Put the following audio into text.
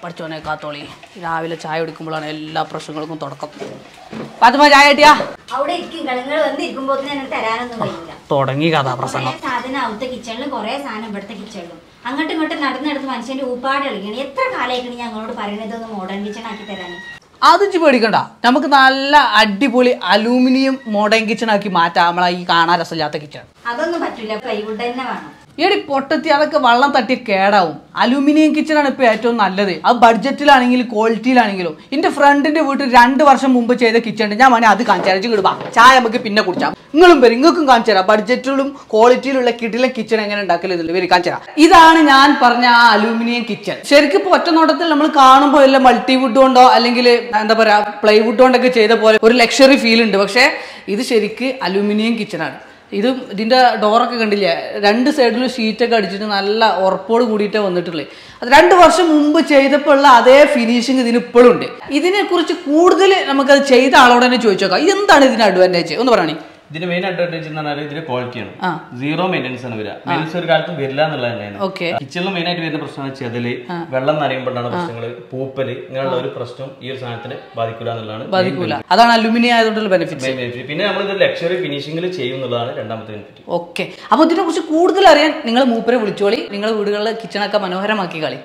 പഠിച്ചോനെ കാത്തോളി രാവിലെ ചായ കുടിക്കുമ്പോഴാണ് എല്ലാ പ്രശ്നങ്ങൾക്കും തുടക്കം. പാത്തുമ്മ ചായ കിട്ടിയാ തുടങ്ങി കഥാപ്രസംഗം. സാധനം അവിടുത്തെ കിച്ചണിലും കുറെ സാധനം ഇവിടുത്തെ കിച്ചണിലും അങ്ങോട്ടും ഇങ്ങോട്ടും നടന്നെടുത്ത് മനുഷ്യന്റെ ഊപ്പാട് കളിക്കണം. എത്ര കാലമായിക്കണി ഞങ്ങളോട് പറയുന്നത് ഒന്ന് മോഡേൺ കിച്ചൺ ആക്കി തരാൻ. അത് പേടിക്കണ്ട, നമുക്ക് നല്ല അടിപൊളി അലൂമിനിയം മോഡേൺ കിച്ചൺ ആക്കി മാറ്റാം. നമ്മളെ ഈ കാണാൻ രസമില്ലാത്ത കിച്ചൺ അതൊന്നും പറ്റില്ല, പ്ലൈവുഡ് തന്നെ വേണം. എടി പൊട്ടത്തി അതൊക്കെ വെള്ളം തട്ടി കേടാവും. അലൂമിനിയം കിച്ചണാണ് ഇപ്പോൾ ഏറ്റവും നല്ലത്. അത് ബഡ്ജറ്റിലാണെങ്കിലും ക്വാളിറ്റിയിലാണെങ്കിലും. എൻ്റെ ഫ്രണ്ടിൻ്റെ വീട്ടിൽ 2 വർഷം മുമ്പ് ചെയ്ത കിച്ചൺ ഉണ്ട്. ഞാൻ വേണേൽ അത് കാണിച്ചു കിടുവാ. ചായ നമുക്ക് പിന്നെ കുടിച്ചാൽ നിങ്ങളും വരും, നിങ്ങൾക്കും കാണിച്ചു തരാം ബഡ്ജറ്റിലും ക്വാളിറ്റിയിലുള്ള കിടിലൻ കിച്ചൺ എങ്ങനെ ഉണ്ടാക്കലെന്നില്ല വരും കാണിച്ചു തരാം. ഇതാണ് ഞാൻ പറഞ്ഞ ആ അലൂമിനിയം കിച്ചൺ. ശരിക്കും ഇപ്പോൾ ഒറ്റ നോട്ടത്തിൽ നമ്മൾ കാണുമ്പോൾ എല്ലാം മൾട്ടിവുഡ് കൊണ്ടോ അല്ലെങ്കിൽ എന്താ പറയുക പ്ലൈവുഡ് കൊണ്ടൊക്കെ ചെയ്ത പോലെ ഒരു ലക്ഷറി ഫീൽ ഉണ്ട്. പക്ഷേ ഇത് ശരിക്ക് അലൂമിനിയം കിച്ചണാണ്. ഇതിൻ്റെ ഡോറൊക്കെ കണ്ടില്ലേ, 2 സൈഡിലും ഷീറ്റൊക്കെ അടിച്ചിട്ട് നല്ല ഉറപ്പോട് കൂടിയിട്ടേ വന്നിട്ടുള്ളത്. അത് 2 വർഷം മുമ്പ് ചെയ്തപ്പോൾ ഉള്ള അതേ ഫിനിഷിങ് ഇതിന് ഇപ്പോഴും ഉണ്ട്. ഇതിനെക്കുറിച്ച് കൂടുതൽ നമുക്കത് ചെയ്ത ആളോട് തന്നെ ചോദിച്ചു നോക്കാം. എന്താണ് ഇതിന് അഡ്വാൻറ്റേജ് ഒന്ന് പറയണേ. ഇതിന്റെ മെയിൻ അഡ്വാൻറ്റേജ് എന്ന് പറഞ്ഞാൽ ഇതിന്റെ ക്വാളിറ്റിയാണ്. സീറോ മെയിൻ്റെനൻസ് ആണ് വരിക. മെയിൻ്റെനൻസ് ഒരു കാലത്ത് വരില്ല എന്നുള്ളത് തന്നെയാണ്. കിച്ചണിൽ മെയിൻ ആയിട്ട് വരുന്ന പ്രശ്നം ചെതല്, വെള്ളം നനയുമ്പോഴാണ് പ്രശ്നങ്ങൾ, പൂപ്പല്, ഇങ്ങനെയുള്ള ഒരു പ്രശ്നം ഈ ഒരു സാധനത്തിന് ബാധിക്കില്ല എന്നുള്ളതാണ്. അതാണ് അലുമിനിയം ആയതുകൊണ്ടുള്ള ബെനിഫിറ്റ്. പിന്നെ നമ്മൾ ഇത് ലക്ഷറി ഫിനിഷിംഗിൽ ചെയ്യും എന്നുള്ളതാണ് രണ്ടാമത്തെ ബെനിഫിറ്റ്. ഓക്കെ, അപ്പോൾ ഇതിനെ കുറിച്ച് കൂടുതൽ അറിയാൻ നിങ്ങൾ മൂപ്പരെ വിളിച്ചോളി. നിങ്ങളുടെ വീടുകളിലെ കിച്ചണൊക്കെ മനോഹരമാക്കി കളി.